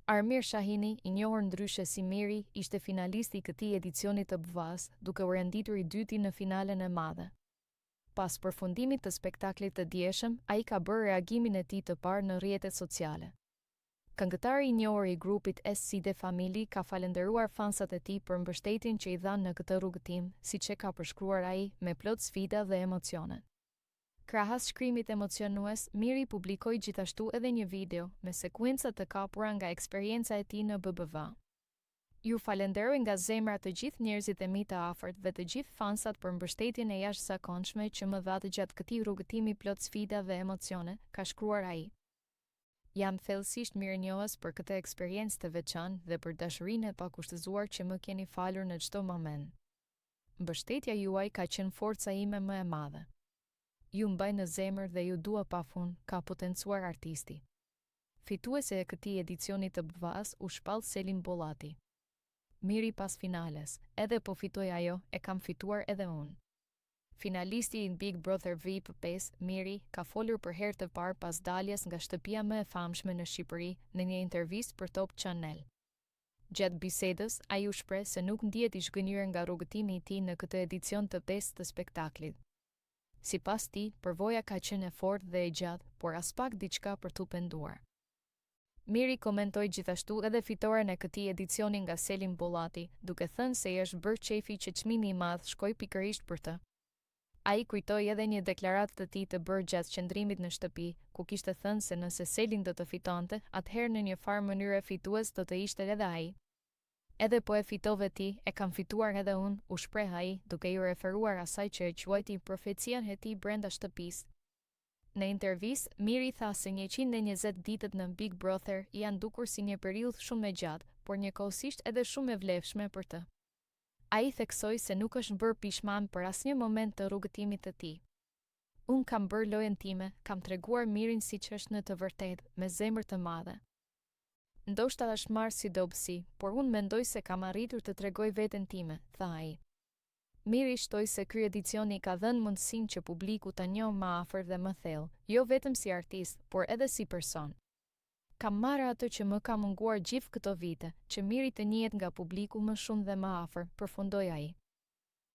Armir Shahini, i njohur ndryshe si Miri, ishte finalisti i këtij edicioni të BVAS, duke u renditur i dyti në finalen e madhe. Pas përfundimit të spektaklit të dieshëm, ai ka bërë reagimin e tij të parë në rrjetet sociale. Këngëtari i njohur i grupit SC The Family ka falendëruar fansat e tij për mbështetjen që i dhanë në këtë rrugëtim, siç e ka përshkruar ai, me plot sfida dhe emocione. Krahas shkrimit emocionues, Miri publikoi gjithashtu edhe një video me sekuenca të kapura nga eksperjenca e tij në BBVA. Ju falenderoj nga zemra të gjithë njerëzit e mi të afërt dhe të gjithë fansat për mbështetjen e jashtëzakonshme që më dhatë gjatë këtij rrugëtimi plot sfida dhe emocione, ka shkruar ai. Jam thellësisht mirënjohës për këtë eksperiencë të veçantë dhe për dashurinë e pakushtëzuar që më keni falur në çdo moment. Mbështetja juaj ka qenë forca ime më e madhe. Ju mbaj në zemër dhe ju dua pafund, ka potencuar artisti. Fituese e këtij edicioni të BVAS u shpall Selim Bollati. Miri pas finales, edhe po fitoj ajo, e kam fituar edhe unë. Finalisti i Big Brother VIP 5, Miri, ka folur për herë të parë pas daljes nga shtëpia më e famshme në Shqipëri në një intervistë për Top Channel. Gjatë bisedës, ai u shpreh se nuk ndihet i zhgënjur nga rrugëtimi i tij në këtë edicion të 5 të spektaklit. Sipas tij, përvoja ka qenë e fortë dhe e gjatë, por as pak diçka për t'u penduar. Miri komentoi gjithashtu edhe fitoren e këtij edicioni nga Selim Bollati, duke thënë se i është bërë qefi që çmimi i madh shkoi pikërisht për të. Ai kujtoi edhe një deklaratë të tij të bërë gjatë qëndrimit në shtëpi, ku kishte thënë se nëse Selin do të fitonte, atëherë në një farë mënyrë fitues do të ishte edhe ai. Edhe po e fitove ti, e kam fituar edhe unë, u shpreh ai, duke ju referuar asaj që e quajti profecian e tij brenda shtëpisë. Në intervistë, Miri tha se 120 ditët në Big Brother janë dukur si një periudhë shumë e gjatë, por njëkohësisht edhe shumë e vlefshme për të. Ai theksoi se nuk është bërë pishman për asnjë moment të rrugëtimit të tij. Unë kam bërë lojën time, kam treguar Mirin siç është në të vërtetë, me zemër të madhe. Ndoshta është marrë si dobësi, por unë mendoj se kam arritur të tregoj veten time, tha ai. Miri shtoi se ky edicioni ka dhënë mundësinë që publiku ta njohë më afër dhe më thellë, jo vetëm si artist, por edhe si person. Kam marrë atë që më ka munguar gjithë këto vite, që Miri të njihet nga publiku më shumë dhe më afër, përfundoi ai.